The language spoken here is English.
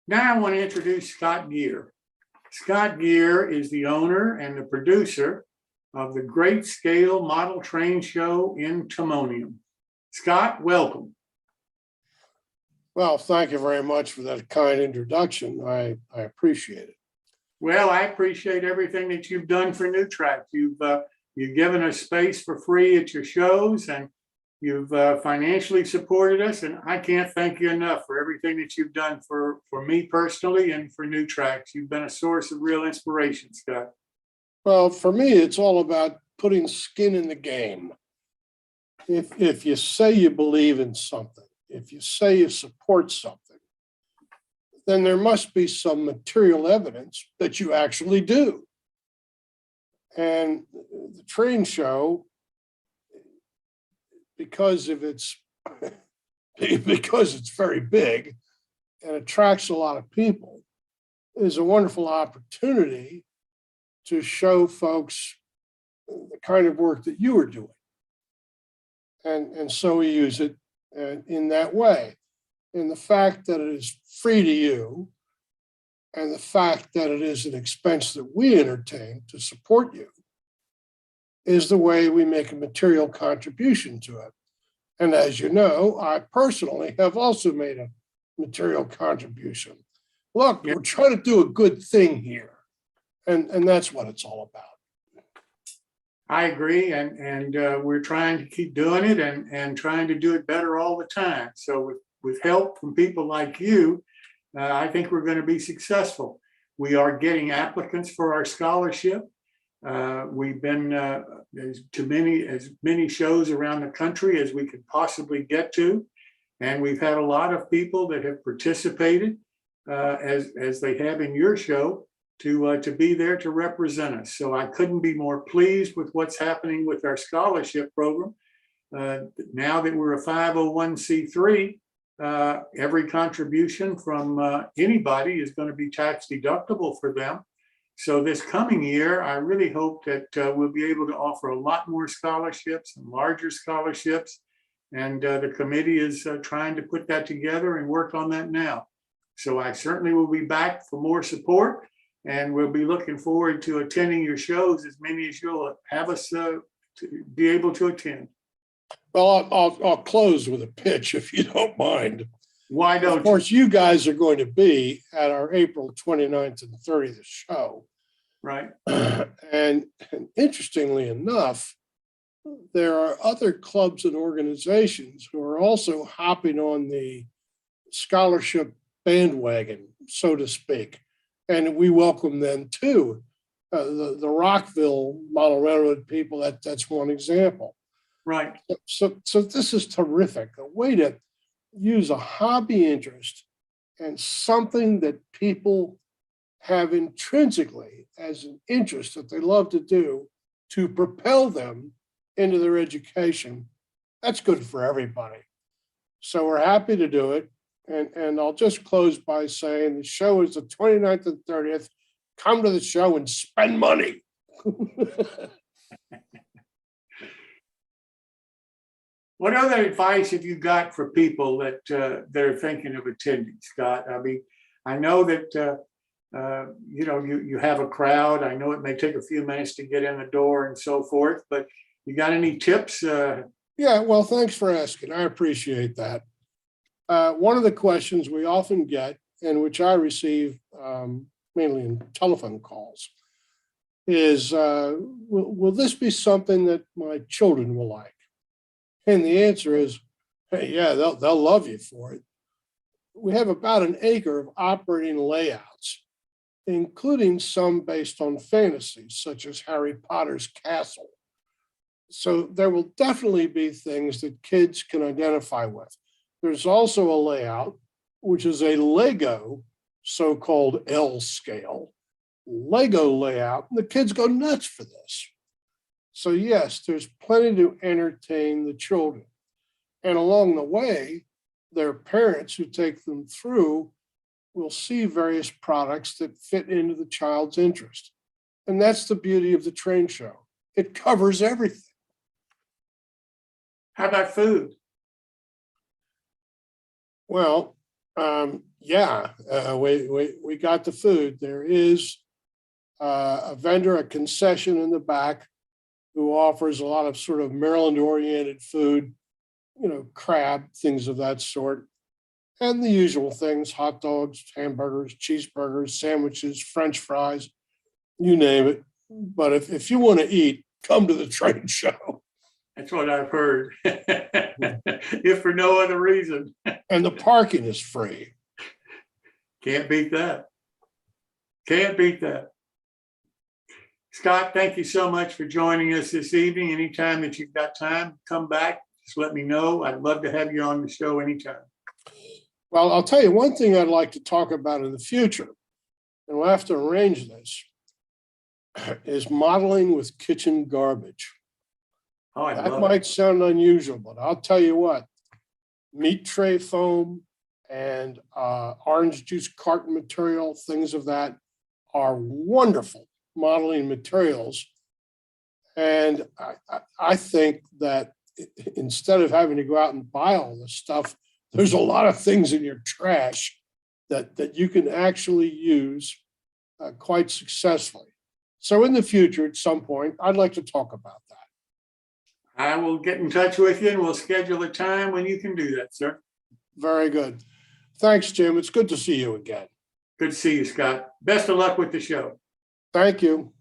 Now I want to introduce Scott Geare. Scott Geare is the owner and the producer of the Great Scale Model Train Show in Timonium. Scott, welcome. Well, thank you very much for that kind introduction. I appreciate it. Well, I appreciate everything that you've done for New Track. You've given us space for free at your shows, and you've financially supported us. And I can't thank you enough for everything that you've done for me personally and for New Tracks. You've been a source of real inspiration, Scott. Well, for me, it's all about putting skin in the game. If you say you believe in something, if you say you support something, then there must be some material evidence that you actually do. And the train show, because it's very big and attracts a lot of people, is a wonderful opportunity to show folks the kind of work that you are doing. And so we use it in that way. And the fact that it is free to you and the fact that it is an expense that we entertain to support you is the way we make a material contribution to it. And as you know, I personally have also made a material contribution. Look, we're trying to do a good thing here. And that's what it's all about. I agree, and we're trying to keep doing it and trying to do it better all the time. So with help from people like you, I think we're going to be successful. We are getting applicants for our scholarship. We've been as many shows around the country as we could possibly get to, and we've had a lot of people that have participated as they have in your show to be there to represent us. So I couldn't be more pleased with what's happening with our scholarship program. Now that we're a 501c3, every contribution from anybody is going to be tax deductible for them. So this coming year, I really hope that we'll be able to offer a lot more scholarships and larger scholarships. And the committee is trying to put that together and work on that now. So I certainly will be back for more support, and we'll be looking forward to attending your shows, as many as you'll have us to be able to attend. Well, I'll close with a pitch, if you don't mind. Why don't you? Of course, you guys are going to be at our April 29th and 30th show. Right. And interestingly enough, there are other clubs and organizations who are also hopping on the scholarship bandwagon, so to speak. And we welcome them too. The Rockville Model Railroad people, that's one example. Right. So this is terrific. A way to use a hobby interest and something that people have intrinsically as an interest that they love to do to propel them into their education. That's good for everybody. So we're happy to do it. And I'll just close by saying the show is the 29th and 30th. Come to the show and spend money. What other advice have you got for people that they're thinking of attending, Scott? I mean, I know that you have a crowd. I know it may take a few minutes to get in the door and so forth, but you got any tips? Yeah, well, thanks for asking. I appreciate that. One of the questions we often get, and which I receive mainly in telephone calls, is will this be something that my children will like? And the answer is, hey, yeah, they'll love you for it. We have about an acre of operating layouts, including some based on fantasy, such as Harry Potter's castle. So there will definitely be things that kids can identify with. There's also a layout, which is a Lego, so-called L scale, Lego layout, and the kids go nuts for this. So yes, there's plenty to entertain the children. And along the way, their parents who take them through will see various products that fit into the child's interest. And that's the beauty of the train show. It covers everything. How about food? Well, Yeah, we got the food. There is a vendor, a concession in the back who offers a lot of sort of Maryland-oriented food, crab, things of that sort. And the usual things, hot dogs, hamburgers, cheeseburgers, sandwiches, French fries, you name it. But if you want to eat, come to the trade show. That's what I've heard. If for no other reason. And the parking is free. Can't beat that. Can't beat that. Scott, thank you so much for joining us this evening. Anytime that you've got time, come back. Just let me know. I'd love to have you on the show anytime. Well, I'll tell you one thing I'd like to talk about in the future, and we'll have to arrange this, is modeling with kitchen garbage. Oh, I That love might it. sound unusual, but I'll tell you what, meat tray foam and orange juice carton material, things of that are wonderful modeling materials. And I think that instead of having to go out and buy all this stuff, there's a lot of things in your trash that you can actually use quite successfully. So in the future, at some point, I'd like to talk about that. I will get in touch with you and we'll schedule a time when you can do that, sir. Very good. Thanks, Jim. It's good to see you again. Good to see you, Scott. Best of luck with the show. Thank you.